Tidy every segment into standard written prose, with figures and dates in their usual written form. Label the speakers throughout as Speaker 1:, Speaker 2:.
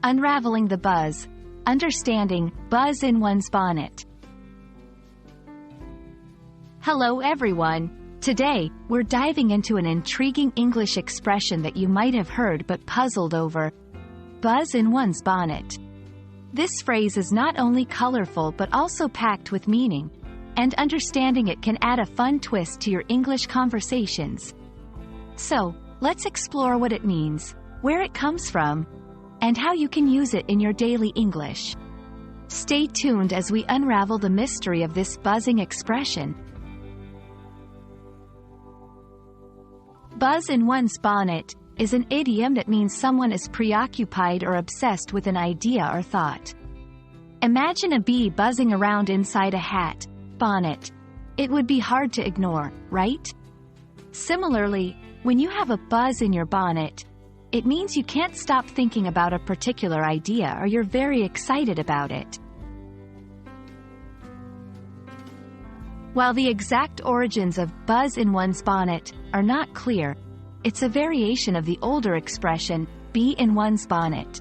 Speaker 1: Unraveling the buzz. Understanding buzz in one's bonnet. Hello everyone. Today, we're diving into an intriguing English expression that you might have heard but puzzled over. Buzz in one's bonnet. This phrase is not only colorful but also packed with meaning, and understanding it can add a fun twist to your English conversations. So, let's explore what it means, where it comes from, and how you can use it in your daily English. Stay tuned as we unravel the mystery of this buzzing expression. Buzz in one's bonnet is an idiom that means someone is preoccupied or obsessed with an idea or thought. Imagine a bee buzzing around inside a hat, bonnet. It would be hard to ignore, right? Similarly, when you have a buzz in your bonnet, it means you can't stop thinking about a particular idea or you're very excited about it. While the exact origins of buzz in one's bonnet are not clear, it's a variation of the older expression, bee in one's bonnet.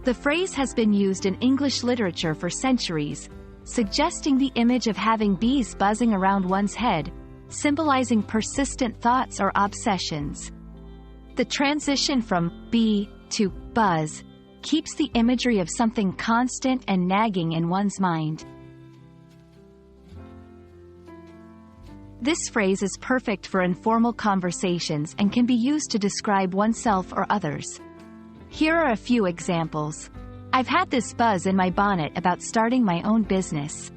Speaker 1: The phrase has been used in English literature for centuries, suggesting the image of having bees buzzing around one's head, symbolizing persistent thoughts or obsessions. The transition from bee to buzz keeps the imagery of something constant and nagging in one's mind. This phrase is perfect for informal conversations and can be used to describe oneself or others. Here are a few examples. I've had this buzz in my bonnet about starting my own business.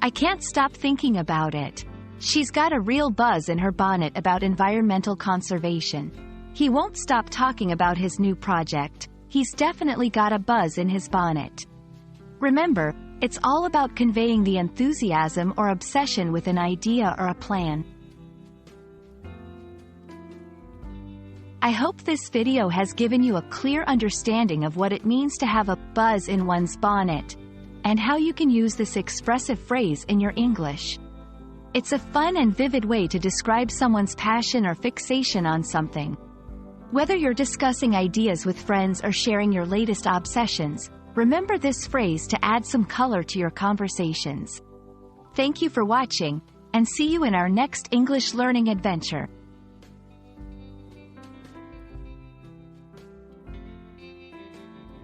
Speaker 1: I can't stop thinking about it. She's got a real buzz in her bonnet about environmental conservation. He won't stop talking about his new project. He's definitely got a buzz in his bonnet. Remember, it's all about conveying the enthusiasm or obsession with an idea or a plan. I hope this video has given you a clear understanding of what it means to have a buzz in one's bonnet, and how you can use this expressive phrase in your English. It's a fun and vivid way to describe someone's passion or fixation on something. Whether you're discussing ideas with friends or sharing your latest obsessions, remember this phrase to add some color to your conversations. Thank you for watching, and see you in our next English learning adventure.